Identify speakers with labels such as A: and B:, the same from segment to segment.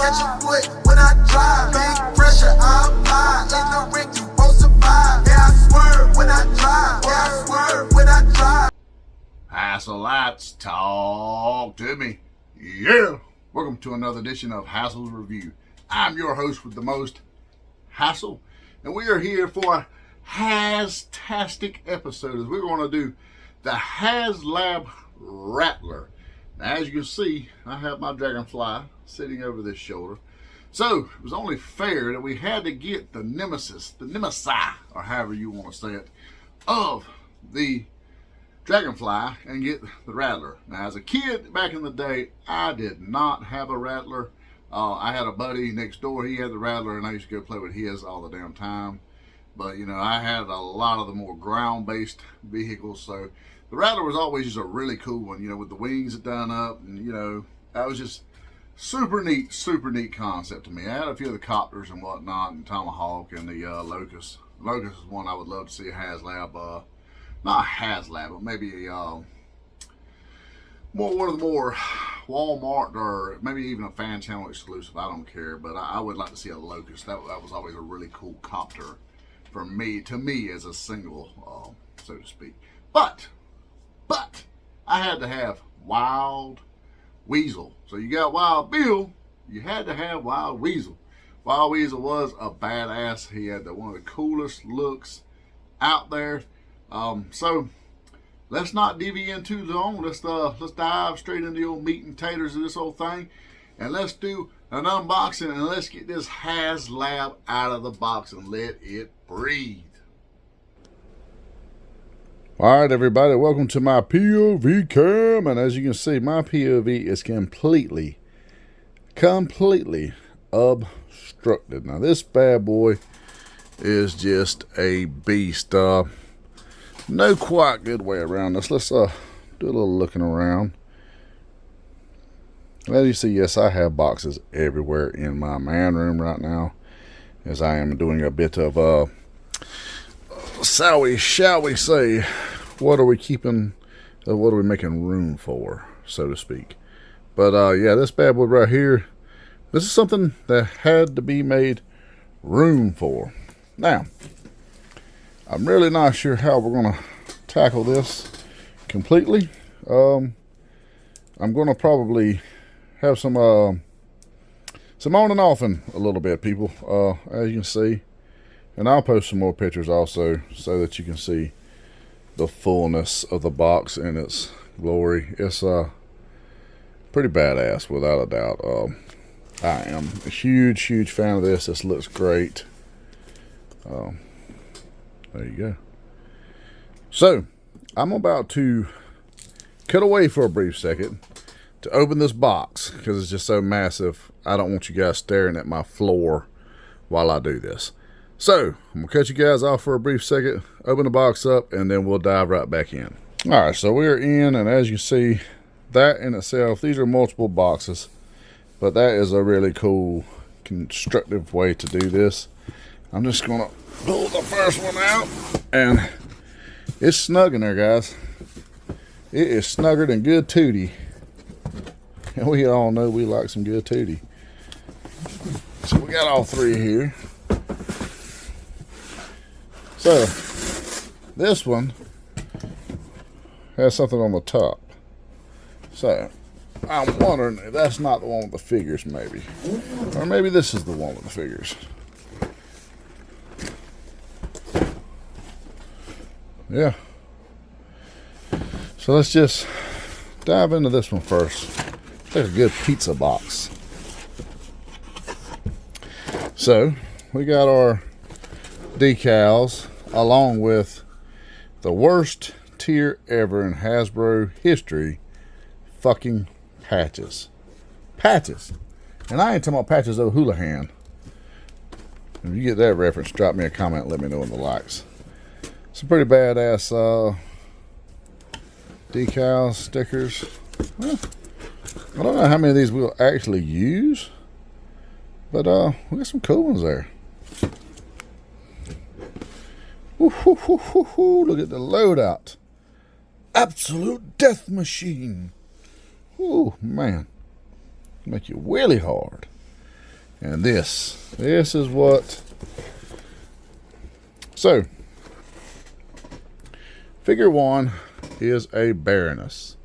A: catch a foot when I drive. Big pressure, I apply. In the ring, you won't survive. Yeah, I swerve when I drive. Yeah, I swerve when I drive.
B: Hassel, let's talk to me. Yeah. Welcome to another edition of Hassel's Review. I'm your host with the most, Hassel, and we are here for a Hastastic episode as we're going to do the Haslab Rattler. Now, as you can see, I have my dragonfly sitting over this shoulder. So it was only fair that we had to get the nemesis, or however you want to say it, of the dragonfly and get the rattler. Now, as a kid back in the day, I did not have a rattler. I had a buddy next door, he had the rattler, and I used to go play with his all the damn time. But, you know, I had a lot of the more ground-based vehicles, so the rattler was always just a really cool one, you know, with the wings done up, and, you know, that was just super neat concept to me. I had a few of the copters and whatnot, and Tomahawk, and the Locust. Locust is one I would love to see a Haslab, not a Haslab, but maybe a, one of the more Walmart or maybe even a fan channel exclusive. I don't care, but I would like to see a Locust. That was always a really cool copter for me, to me as a single, so to speak. But I had to have Wild Weasel. So you got Wild Bill, you had to have Wild Weasel. Wild Weasel was a badass. He had one of the coolest looks out there. So let's not deviate too long. Let's dive straight into the old meat and taters of this whole thing, and let's do an unboxing, and let's get this Haslab out of the box and let it breathe. All right, everybody, welcome to my POV cam, and as you can see, my POV is completely obstructed. Now, this bad boy is just a beast. No quite good way around this. Let's do a little looking around. As you see, yes, I have boxes everywhere in my man room right now, as I am doing a bit of shall we say, what are we keeping, what are we making room for, so to speak. But yeah, this bad boy right here, this is something that had to be made room for. Now, I'm really not sure how we're going to tackle this completely. I'm going to probably have some on and off in a little bit, people, as you can see. And I'll post some more pictures also so that you can see the fullness of the box in its glory. It's pretty badass, without a doubt. I am a huge fan of this. This looks great. There you go. So, I'm about to cut away for a brief second to open this box because it's just so massive. I don't want you guys staring at my floor while I do this. So, I'm going to cut you guys off for a brief second, open the box up, and then we'll dive right back in. Alright, so we're in, and as you see, that in itself, these are multiple boxes, but that is a really cool, constructive way to do this. I'm just going to pull the first one out, and it's snug in there, guys. It is snugger than good tootie. And we all know we like some good tootie. So we got all three here. So this one has something on the top. So I'm wondering if that's not the one with the figures, maybe. Or maybe this is the one with the figures. Yeah. So let's just dive into this one first. It's like a good pizza box. So we got our decals along with the worst tier ever in Hasbro history, fucking patches. Patches. And I ain't talking about patches of Houlihan. If you get that reference, drop me a comment, let me know in the likes. Some pretty badass decals, stickers. Well, I don't know how many of these we'll actually use, but we got some cool ones there. Look at the loadout. Absolute death machine. Ooh, man. Make you really hard. And this is what. So, figure 1 is a Baroness.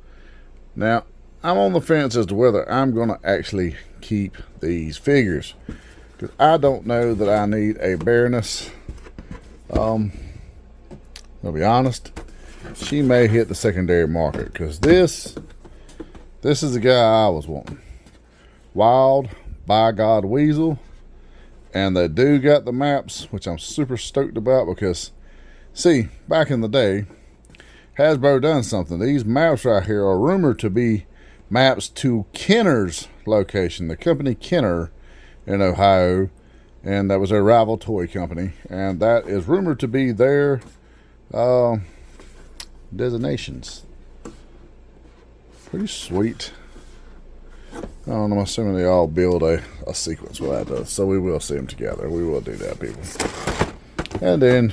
B: Now, I'm on the fence as to whether I'm going to actually keep these figures, because I don't know that I need a Baroness. I'll be honest, she may hit the secondary market, because this is the guy I was wanting. Wild by God Weasel, and they do got the maps, which I'm super stoked about, because see, back in the day, Hasbro done something. These maps right here are rumored to be maps to Kenner's location, the company Kenner in Ohio, and that was their rival toy company, and that is rumored to be their designations. Pretty sweet. I'm assuming they all build a sequence with that does, so we will see them together. We will do that, people. And then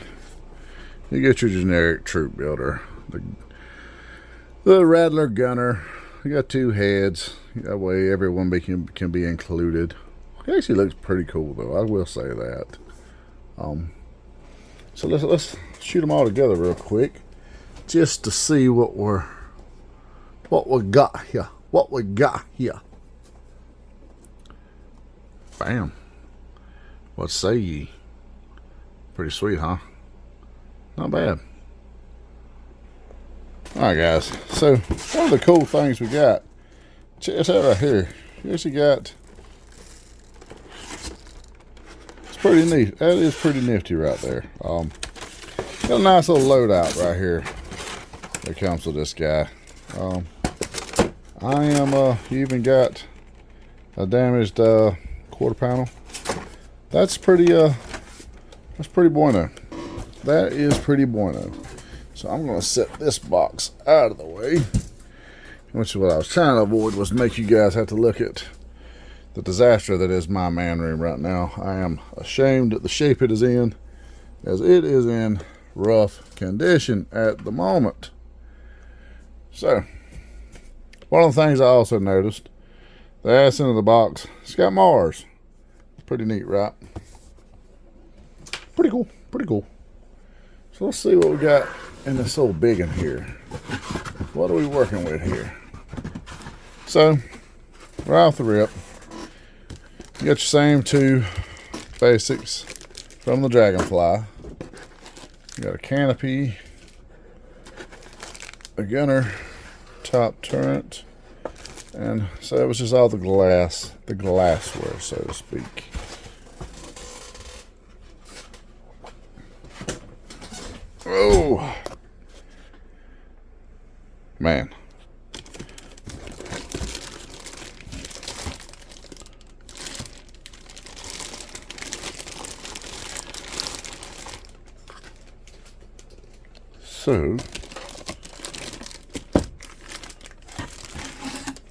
B: you get your generic troop builder, the Rattler gunner. You got 2 heads. That way everyone can be included. It actually looks pretty cool, though. I will say that. So let's shoot them all together real quick, just to see what we got here. What we got here. Bam. What say ye? Pretty sweet, huh? Not bad. Alright, guys, so one of the cool things we got, check this out right here. You actually got, it's pretty neat. That is pretty nifty right there. Got a nice little loadout right here that comes with this guy. You even got a damaged quarter panel. That's pretty bueno. That is pretty bueno. So I'm going to set this box out of the way, which is what I was trying to avoid, was make you guys have to look at the disaster that is my man room right now. I am ashamed at the shape it is in, as it is in rough condition at the moment. So, one of the things I also noticed, the ass end of the box, it's got Mars. Pretty neat, right? Pretty cool, pretty cool. So let's see what we got in this little big one here. What are we working with here? So, right off the rip, you got your same 2 basics from the Dragonfly. You got a canopy, a gunner, top turret, and so it was just all the glassware, so to speak. Oh, man. So,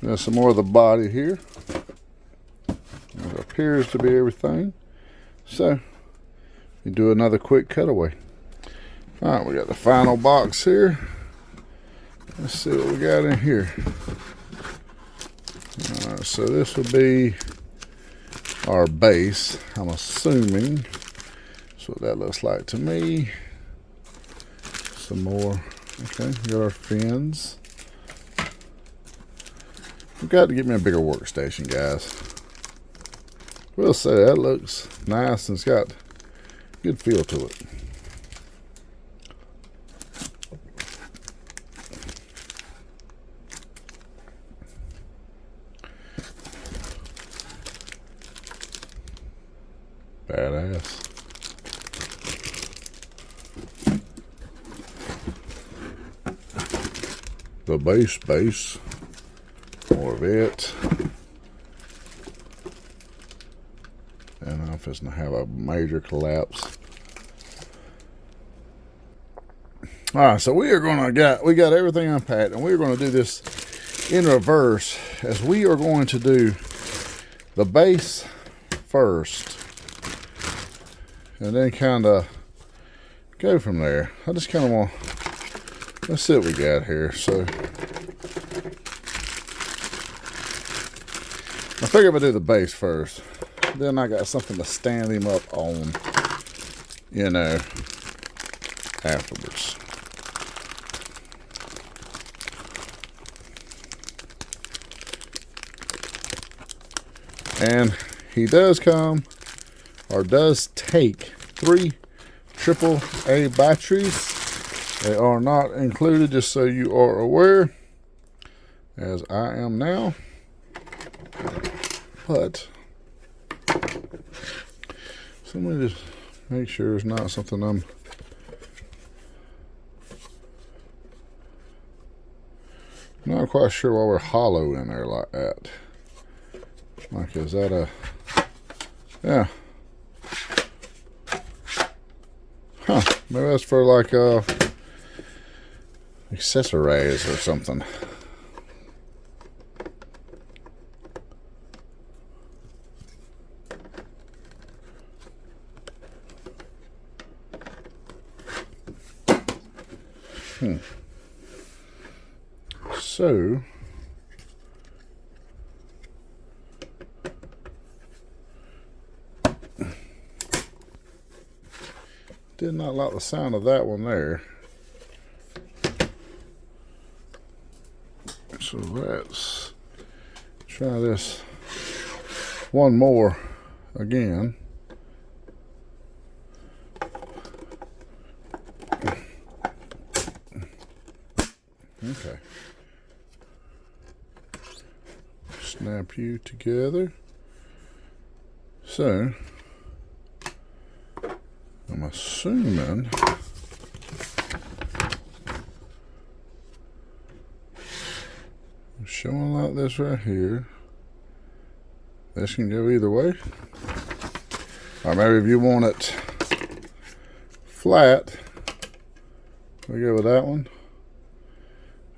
B: got some more of the body here. It appears to be everything. So, you do another quick cutaway. Alright, we got the final box here. Let's see what we got in here. Alright, so this will be our base, I'm assuming. That's what that looks like to me. Some more. Okay, we got our fins. We've got to get me a bigger workstation, guys. We'll say that looks nice and it's got a good feel to it. Badass. The base. More of it. And I'm just gonna have a major collapse. Alright, so we got everything unpacked, and we're gonna do this in reverse, as we are going to do the base first and then kind of go from there. I just kind of want, let's see what we got here. So I figure if I do the base first, then I got something to stand him up on, you know, afterwards. And he does come, or does take, 3 AAA batteries. They are not included, just so you are aware, as I am now. But so let me just make sure it's not something I'm not quite sure why we're hollow in there like that. Like, is that a, yeah. Huh, maybe that's for like accessories or something. So did not like the sound of that one there. So let's try this one more again. Okay. Snap you together. So I'm assuming showing like this right here. This can go either way. Or maybe if you want it flat, we go with that one.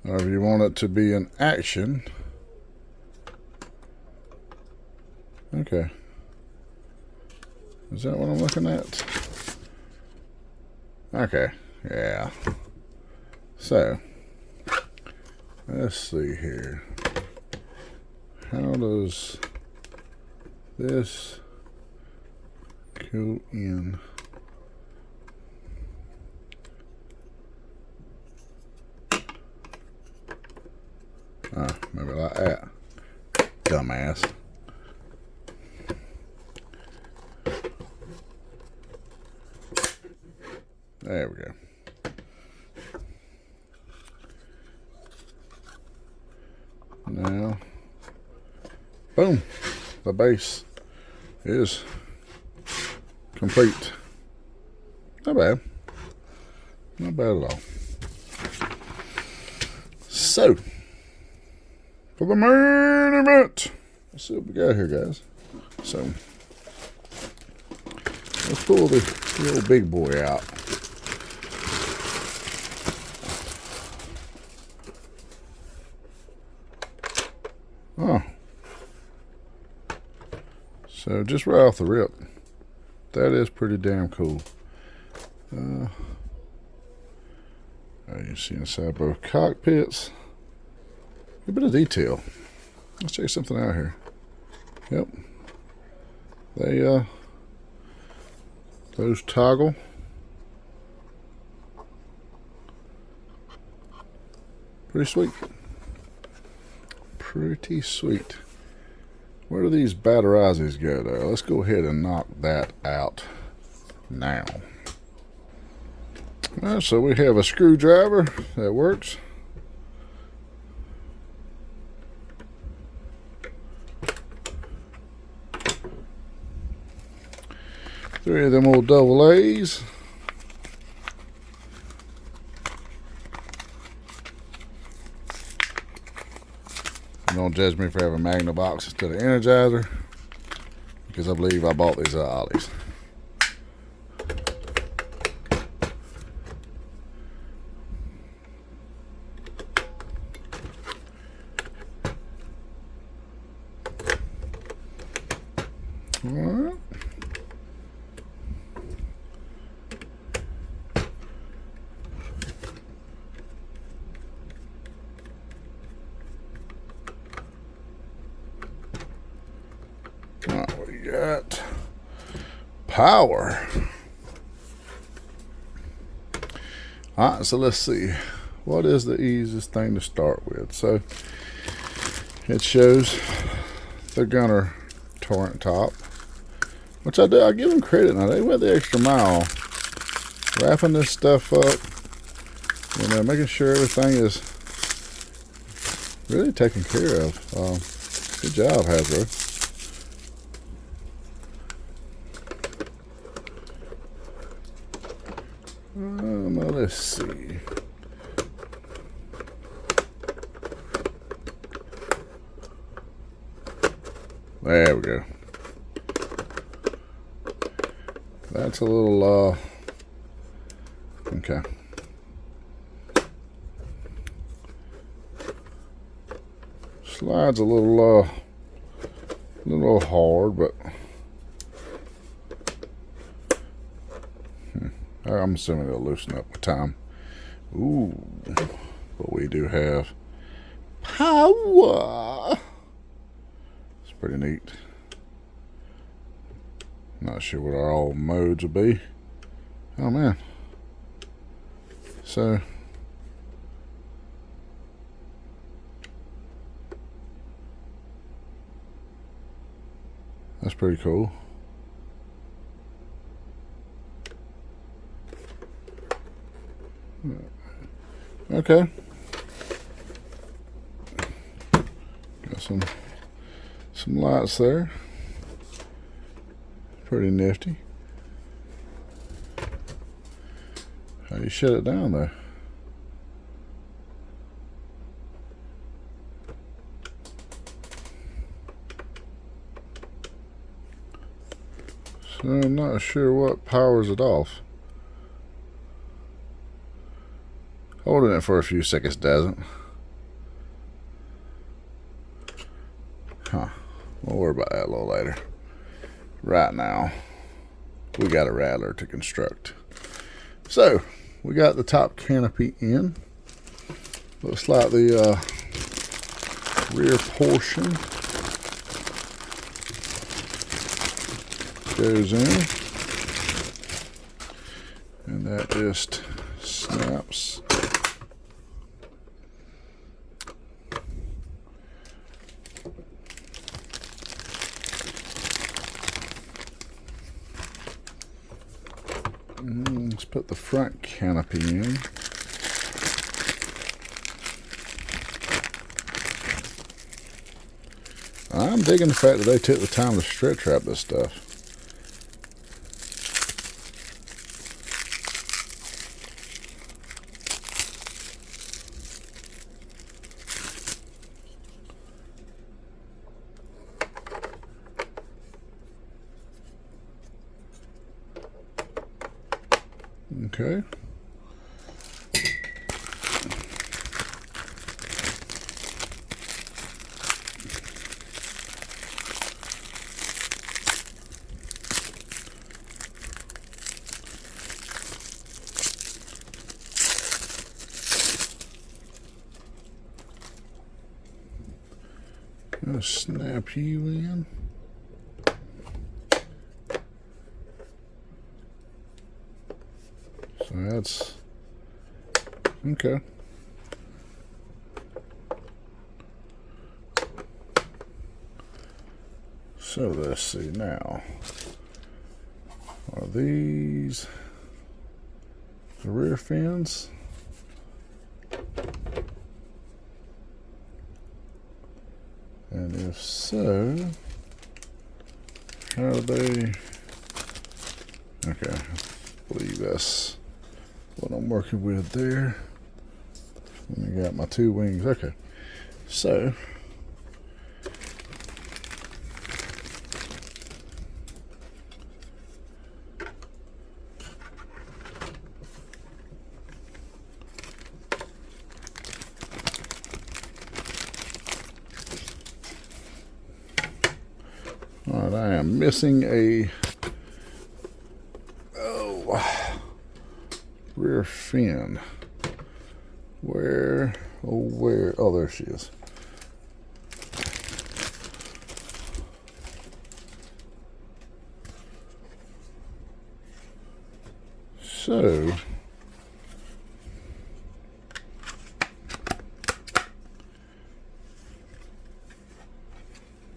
B: Or if you want it to be an action. Okay. Is that what I'm looking at? Okay, yeah. So, let's see here. How does this go in? Ah, maybe like that. Dumbass. There we go. Now, boom, the base is complete. Not bad. Not bad at all. So, for the main event, let's see what we got here, guys. So, let's pull the old big boy out. Oh, so just right off the rip, that is pretty damn cool. You see inside both cockpits, a bit of detail. Let's check something out here. Yep, they those toggle. Pretty sweet. Pretty sweet. Where do these batterizers go though? Let's go ahead and knock that out now. So we have a screwdriver that works. Three of them old double A's. Don't judge me for having Magna box instead of Energizer, because I believe I bought these at Ollie's. All right. got power. Alright, so let's see. What is the easiest thing to start with? So it shows the gunner torrent top, which I give them credit now. They went the extra mile wrapping this stuff up, you know, making sure everything is really taken care of. Good job, Hasbro. Now let's see. There we go. That's a little, okay. Slide's a little hard, but I'm assuming it'll loosen up with time. Ooh, but we do have power. It's pretty neat. Not sure what our all modes will be. Oh man. So that's pretty cool. Okay. Got some lights there. Pretty nifty. How do you shut it down though? So I'm not sure what powers it off. Holding it for a few seconds doesn't. Huh. We'll worry about that a little later. Right now, we got a Rattler to construct. So, we got the top canopy in. Looks like the rear portion goes in. And that just snaps. Let's put the front canopy in. I'm digging the fact that they took the time to stretch wrap this stuff. Okay. I'll snap you in. So that's okay. So let's see now. Are these the rear fins? And if so, how do they? Okay, I believe that's what I'm working with there. And I got my two wings. Okay, so all right, I am missing a rear fin. Where? Oh, there she is. So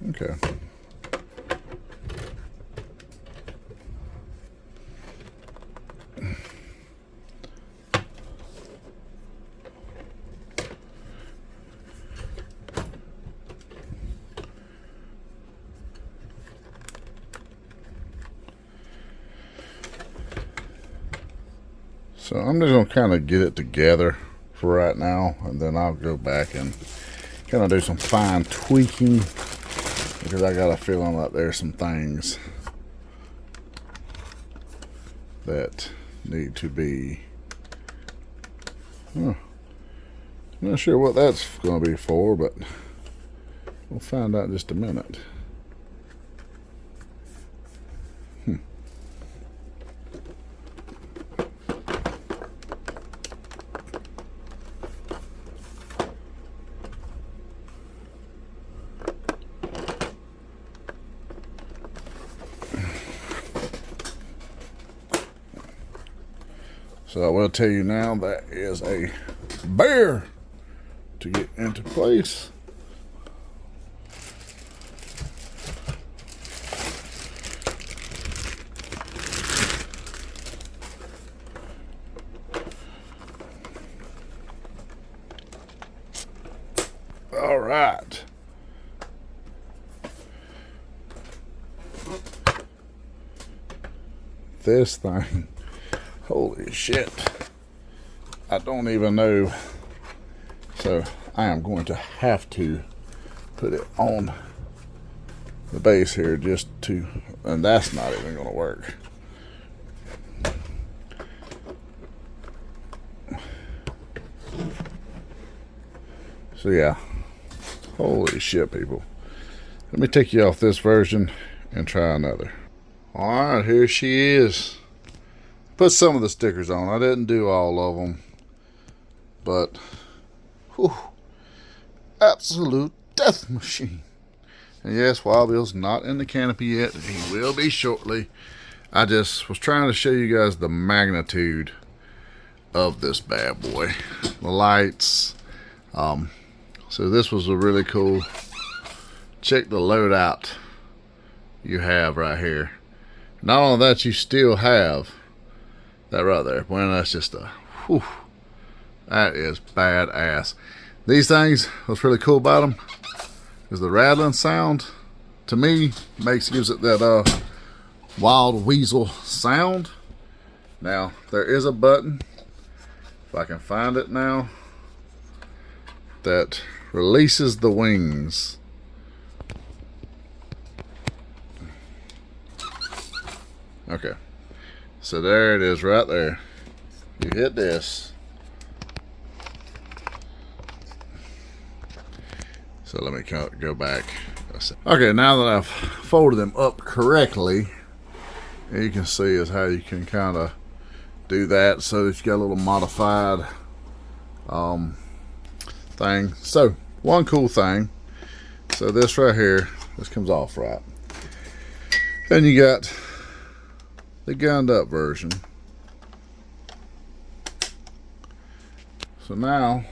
B: okay. So I'm just going to kind of get it together for right now, and then I'll go back and kind of do some fine tweaking, because I got a feeling that there's some things that need to be, I'm not sure what that's going to be for, but we'll find out in just a minute. So I will tell you now, that is a bear to get into place. All right. This thing, holy shit, I don't even know. So I am going to have to put it on the base here just to, and that's not even going to work. So yeah, holy shit, people. Let me take you off this version and try another. All right, here she is. Put some of the stickers on. I didn't do all of them, but whew, absolute death machine. And yes, Wild Bill's not in the canopy yet. He will be shortly. I just was trying to show you guys the magnitude of this bad boy. The lights. So this was a really cool. Check the loadout you have right here. Not only that, you still have that right there. Well, that's just a whew, that is badass. These things, what's really cool about them is the rattling sound. To me, gives it that wild weasel sound. Now there is a button, if I can find it now, that releases the wings. Okay, so there it is right there. You hit this. So let me go back. Okay, now that I've folded them up correctly, you can see is how you can kind of do that so that you got a little modified thing. So one cool thing, so this right here, this comes off right, and you got the gunned up version. So now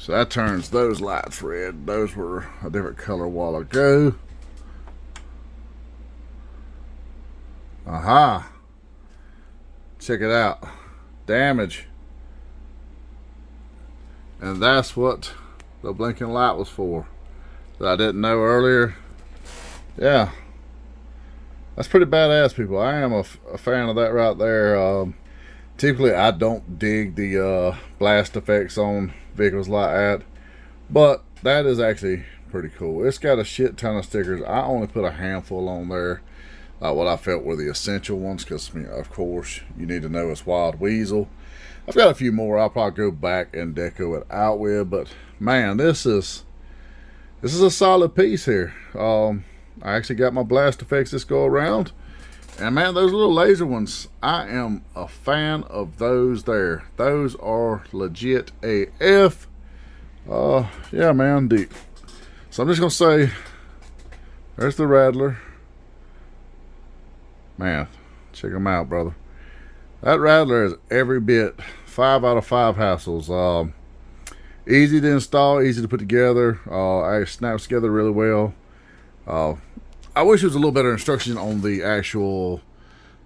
B: that turns those lights red. Those were a different color a while ago. Aha! Check it out. Damage. And that's what the blinking light was for, that I didn't know earlier. Yeah, that's pretty badass, people. I am a fan of that right there. Typically I don't dig the blast effects on vehicles like that, but that is actually pretty cool. It's got a shit ton of stickers. I only put a handful on there, what I felt were the essential ones, because of course you need to know it's Wild Weasel. I've got a few more I'll probably go back and deco it out with, but man, this is a solid piece here. I actually got my blast effects this go around, and man, those little laser ones, I am a fan of those there. Those are legit AF. Yeah, man, deep. So I'm just gonna say There's the Rattler. Man, check him out, brother. That Rattler is every bit 5 out of 5 Hassels. Easy to install, easy to put together. It snaps together really well. I wish there was a little better instruction on the actual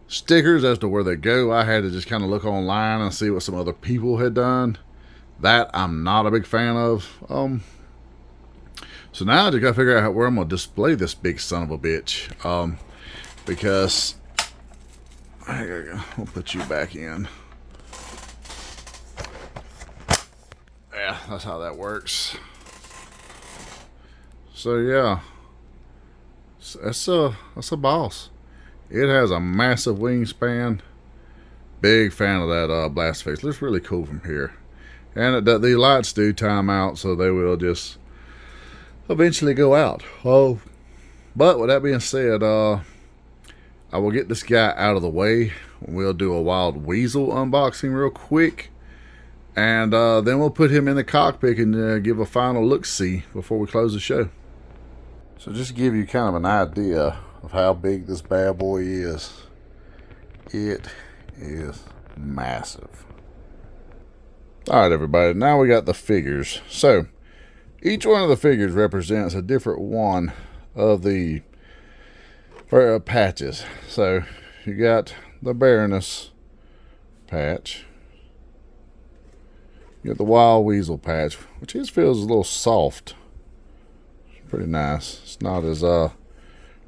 B: stickers as to where they go. I had to just kind of look online and see what some other people had done. That I'm not a big fan of. So now I just gotta figure out where I'm gonna display this big son of a bitch. Because I'll put you back in. Yeah, that's how that works. So yeah, that's a boss. It has a massive wingspan. Big fan of that blast face. Looks really cool from here. And the lights do time out, so they will just eventually go out. Oh, but with that being said, I will get this guy out of the way. We'll do a wild Weasel unboxing real quick. And then we'll put him in the cockpit and give a final look-see before we close the show. So just to give you kind of an idea of how big this bad boy is. It is massive. Alright everybody, now we got the figures. So, each one of the figures represents a different one of the patches. So, you got the Baroness patch. You got the Wild Weasel patch, which just feels a little soft. It's pretty nice. It's not as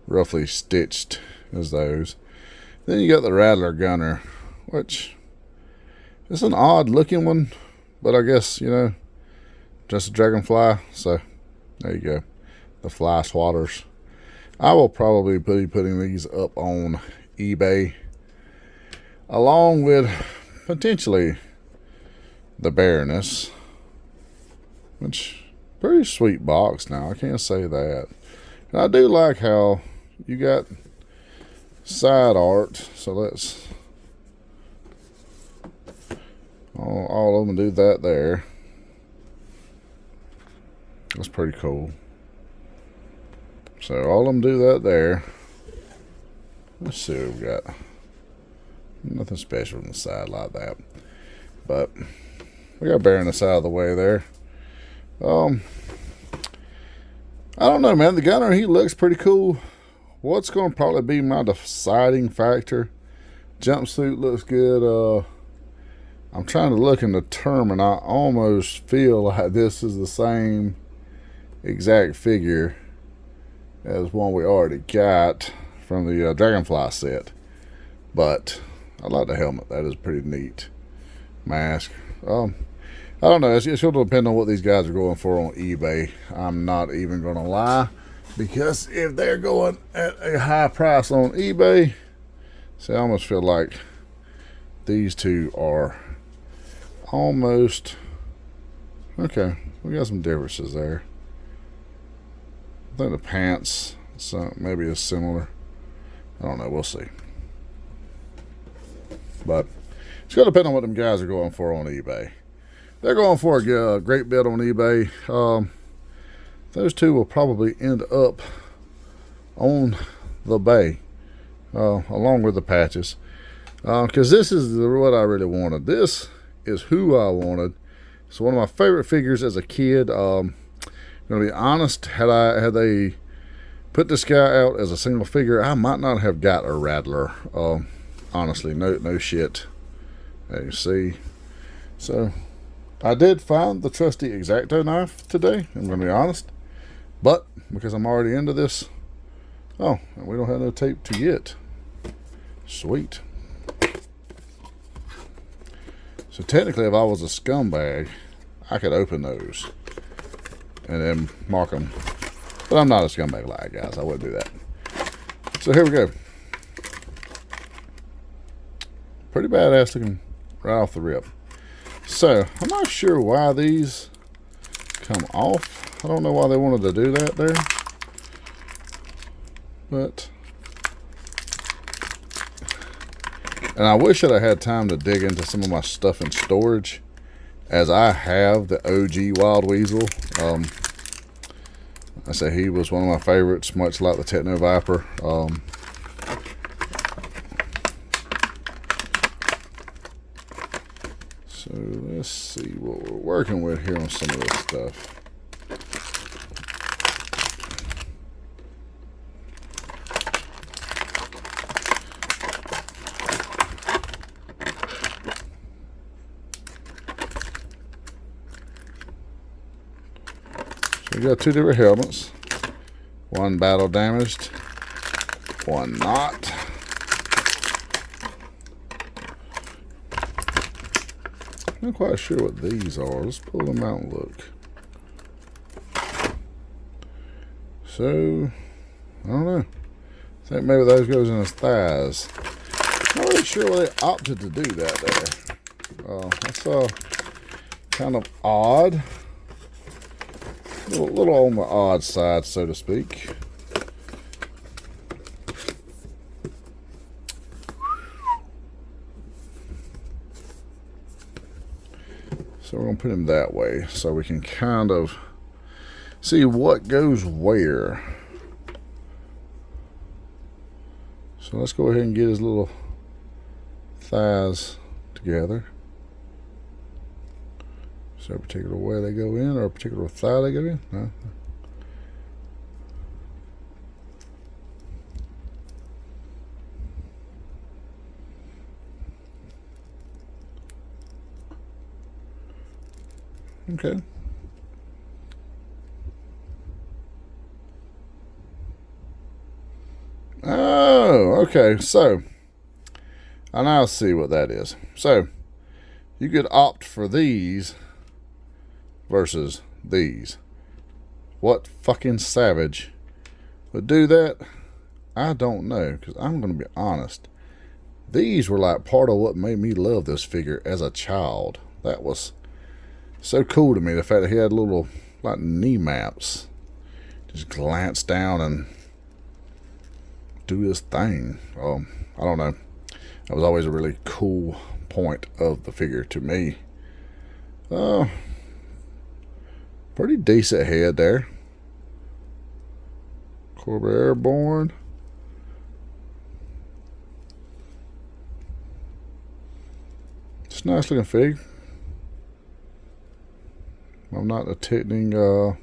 B: roughly stitched as those. Then you got the Rattler Gunner, which is an odd looking one, but I guess, you know, just a dragonfly. So there you go, the fly swatters. I will probably be putting these up on eBay along with potentially the Baroness, which pretty sweet box now, I can't say that. And I do like how you got side art, so let's all of them do that there. That's pretty cool. So all of them do that there. Let's see what we got. Nothing special on the side like that, but we got Baroness out of the way there. I don't know, man. The Gunner, he looks pretty cool. What's going to probably be my deciding factor? Jumpsuit looks good. I'm trying to look and determine. I almost feel like this is the same exact figure as one we already got from the Dragonfly set. But I like the helmet. That is pretty neat. Mask. I don't know. It's going to depend on what these guys are going for on eBay. I'm not even going to lie, because if they're going at a high price on eBay, see, I almost feel like these two are almost okay. We got some differences there. I think the pants, so maybe is similar. I don't know. We'll see. But it's going to depend on what them guys are going for on eBay. They're going for a great bid on eBay. Those two will probably end up on the bay, along with the patches. Because this is what I really wanted. This is who I wanted. It's one of my favorite figures as a kid. Gonna be honest, had they put this guy out as a single figure, I might not have got a Rattler. Honestly, no shit. As you see, so I did find the trusty X-Acto knife today, I'm going to be honest. But because I'm already into this, oh, and we don't have no tape to get. Sweet. So technically, if I was a scumbag, I could open those and then mark them. But I'm not a scumbag like guys. I wouldn't do that. So here we go. Pretty badass looking right off the rip. So, I'm not sure why these come off. I don't know why they wanted to do that there. But, and I wish that I had time to dig into some of my stuff in storage, as I have the OG Wild Weasel. I say he was one of my favorites, much like the Techno Viper. So let's see what we're working with here on some of this stuff. We got two different helmets, one battle damaged, one not. I'm not quite sure what these are. Let's pull them out and look. So, I don't know. I think maybe those goes in his thighs. Not really sure why they opted to do that there. That's kind of odd. A little on the odd side, so to speak. So we're going to put him that way so we can kind of see what goes where. So let's go ahead and get his little thighs together. Is there a particular way they go in or a particular thigh they go in? No. Okay. Oh, okay. So, I now see what that is. So, you could opt for these versus these. What fucking savage would do that? I don't know, because I'm going to be honest. These were like part of what made me love this figure as a child. That was so cool to me. The fact that he had little like knee maps. Just glance down and do his thing. I don't know. That was always a really cool point of the figure to me. Pretty decent head there. Cobra Airborne. It's a nice looking fig. I'm not detecting a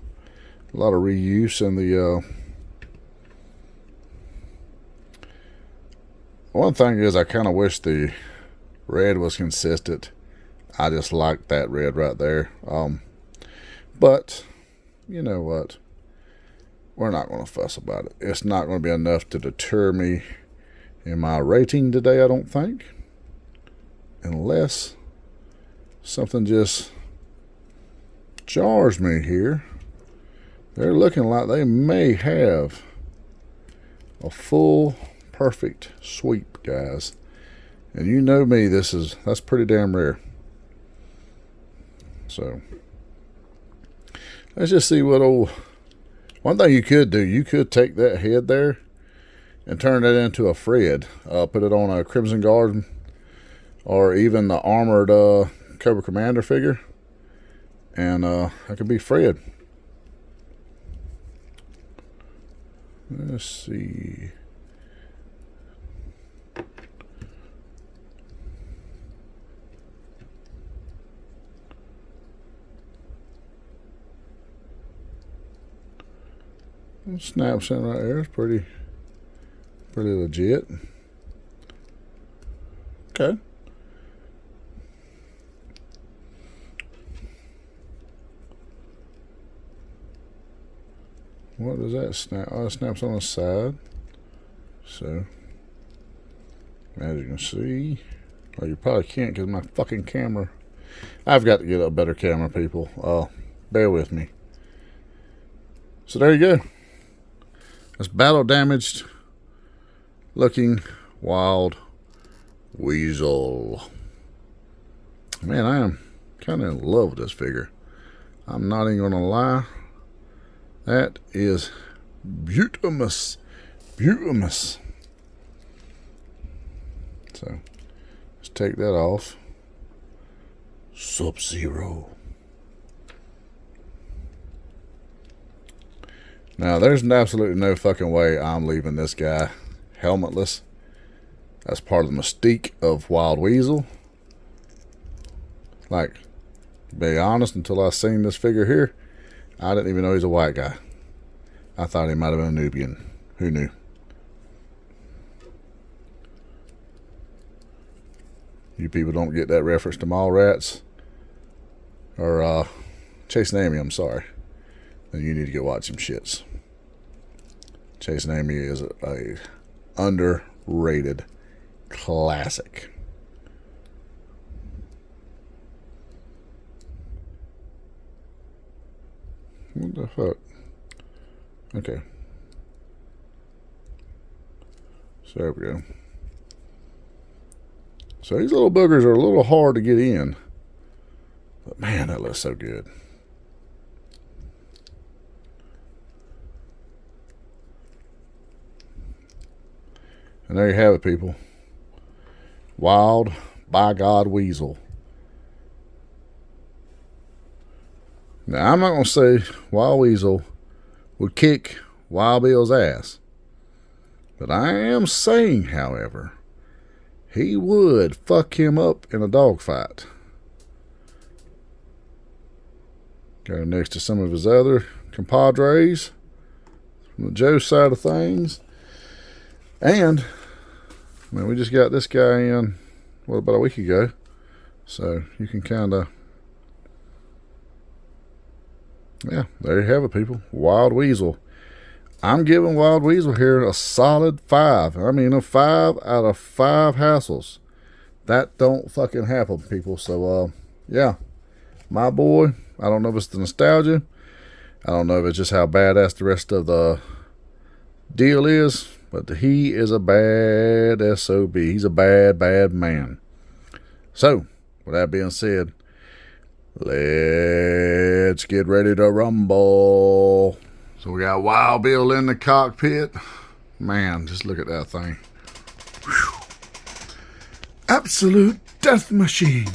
B: lot of reuse in the one thing is I kind of wish the red was consistent. I just like that red right there. But you know what? We're not going to fuss about it. It's not going to be enough to deter me in my rating today, I don't think. Unless something just jars me here. They're looking like they may have a full perfect sweep, guys. And you know me, that's pretty damn rare. So let's just see what one thing you could do, you could take that head there and turn that into a Fred. Put it on a Crimson Guard or even the armored Cobra Commander figure. And that could be Fred. Let's see. Snaps in right there. It's pretty legit. Okay. What does that snap? Oh, it snaps on the side. So, as you can see, well, you probably can't because my fucking camera. I've got to get a better camera, people. Bear with me. So there you go. That's battle damaged looking wild Weasel. Man, I am kind of in love with this figure. I'm not even gonna lie. That is beautimous. Beautimous. So let's take that off. Sub-Zero. Now, there's absolutely no fucking way I'm leaving this guy helmetless. That's part of the mystique of Wild Weasel. Like, to be honest, until I seen this figure here, I didn't even know he's a white guy. I thought he might have been a Nubian. Who knew? You people don't get that reference to Mallrats or Chasing Amy, I'm sorry. Then you need to go watch some shits. Chasing Amy is a underrated classic. What the fuck? Okay. So there we go. So these little boogers are a little hard to get in. But man, that looks so good. And there you have it, people. Wild by God Weasel. Now, I'm not going to say Wild Weasel would kick Wild Bill's ass. But I am saying, however, he would fuck him up in a dogfight. Got him next to some of his other compadres from the Joe side of things. And, I mean, we just got this guy in, what, about a week ago. So, you can kind of, yeah, there you have it, people. Wild Weasel. I'm giving Wild Weasel here a solid 5. I mean, a 5 out of 5 Hassels. That don't fucking happen, people. So, yeah, my boy. I don't know if it's the nostalgia. I don't know if it's just how badass the rest of the deal is. But he is a bad SOB. He's a bad, bad man. So, with that being said, let's get ready to rumble. So we got Wild Bill in the cockpit. Man, just look at that thing. Whew. Absolute death machine.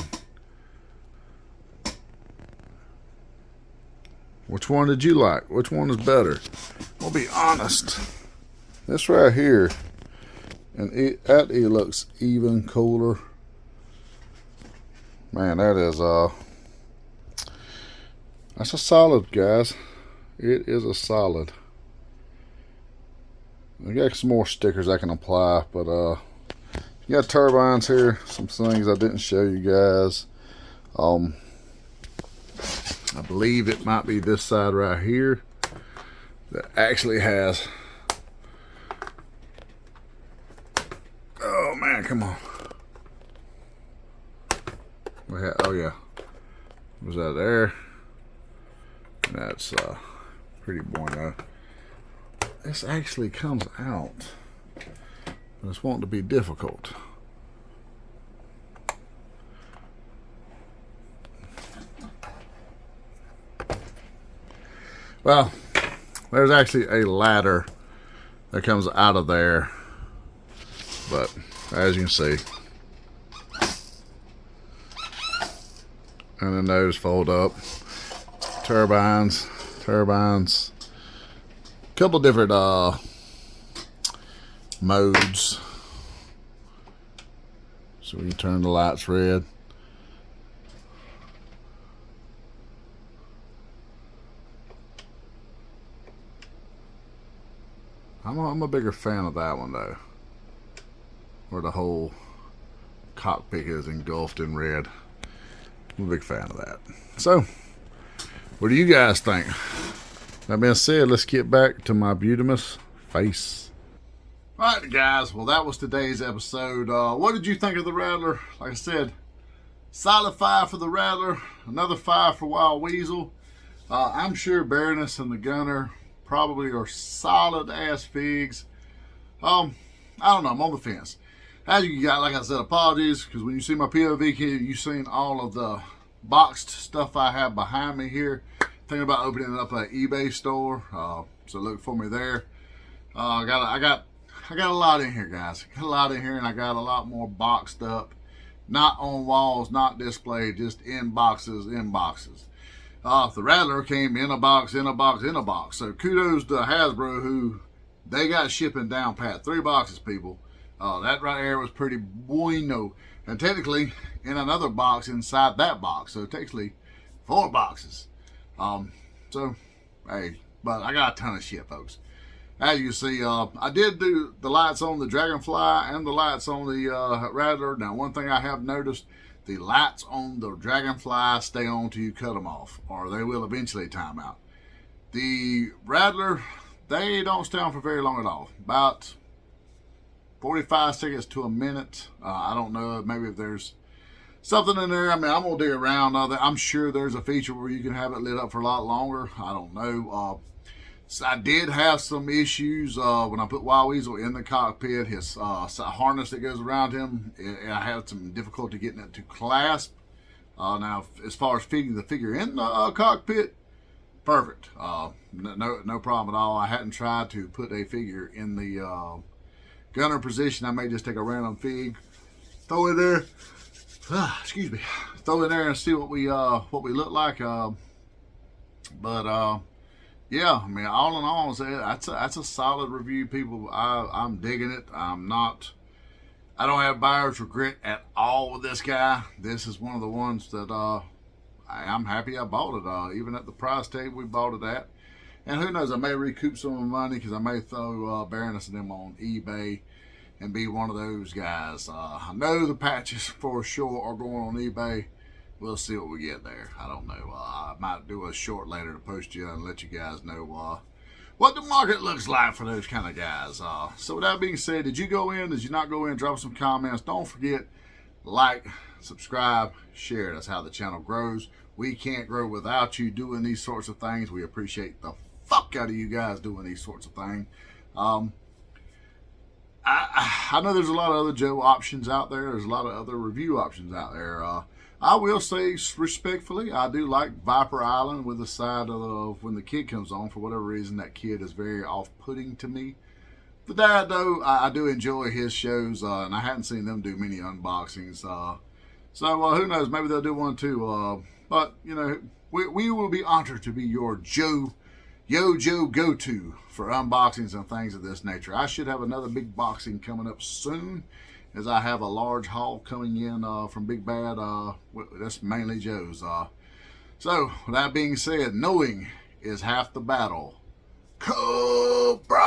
B: Which one did you like? Which one is better? I'll be honest. This right here, and that looks even cooler. Man, that is that's a solid, guys. It is a solid. I got some more stickers I can apply, but you got turbines here. Some things I didn't show you guys. I believe it might be this side right here that actually has. Oh man, come on. Oh yeah. Was that there? That's pretty boring though. This actually comes out. But it's wanting to be difficult. Well, there's actually a ladder that comes out of there. But as you can see, and then those fold up. Turbines, couple different modes. So we can turn the lights red. I'm a bigger fan of that one though, where the whole cockpit is engulfed in red. I'm a big fan of that. So, what do you guys think? That being said, let's get back to my beautimous face. Alright guys, well that was today's episode. What did you think of the Rattler? Like I said, solid 5 for the Rattler, another 5 for Wild Weasel. I'm sure Baroness and the Gunner probably are solid ass figs. I don't know, I'm on the fence. As you got, like I said, apologies, because when you see my POV kit, you've seen all of the boxed stuff I have behind me here. Thinking about opening up an eBay store, so look for me there. I got a lot in here, guys. Got a lot in here, and I got a lot more boxed up, not on walls, not displayed, just in boxes, The Rattler came in a box, in a box, in a box. So kudos to Hasbro, who they got shipping down pat. 3 boxes, people. That right there was pretty bueno. And technically, in another box inside that box. So technically, 4 boxes. So, hey, but I got a ton of shit, folks. As you can see, I did do the lights on the Dragonfly and the lights on the Rattler. Now, one thing I have noticed, the lights on the Dragonfly stay on till you cut them off, or they will eventually time out. The Rattler, they don't stay on for very long at all. About 45 seconds to a minute. I don't know, maybe if there's something in there. I mean, I'm going to dig around. I'm sure there's a feature where you can have it lit up for a lot longer. I don't know. So I did have some issues when I put Wild Weasel in the cockpit. His harness that goes around him, I had some difficulty getting it to clasp. Now, as far as fitting the figure in the cockpit, perfect. No problem at all. I hadn't tried to put a figure in the gunner position. I may just take a random fig, throw it there. Excuse me. Throw it there and see what we look like. Yeah, I mean, all in all, that's a solid review, people. I'm digging it. I don't have buyer's regret at all with this guy. This is one of the ones that I'm happy I bought it. Even at the price tag we bought it at. And who knows, I may recoup some of my money because I may throw Baroness and them on eBay and be one of those guys. I know the patches for sure are going on eBay. We'll see what we get there. I don't know. I might do a short later to post you and let you guys know what the market looks like for those kind of guys. So with that being said, did you go in? Did you not go in? Drop some comments. Don't forget, like, subscribe, share. That's how the channel grows. We can't grow without you doing these sorts of things. We appreciate the fuck out of you guys doing these sorts of things. I know there's a lot of other Joe options out there. There's a lot of other review options out there. I will say respectfully, I do like Viper Island with the side of when the kid comes on. For whatever reason, that kid is very off-putting to me. The dad, though, I do enjoy his shows, and I hadn't seen them do many unboxings. So who knows? Maybe they'll do one too. But, you know, we will be honored to be your Joe go-to for unboxings and things of this nature. I should have another big boxing coming up soon, as I have a large haul coming in from Big Bad. That's mainly Joe's. So, with that being said, knowing is half the battle. Cobra!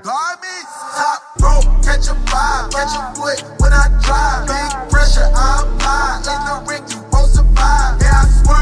A: Garments, top rope, catch a vibe, catch a foot when I drive. Big pressure, I apply in the ring.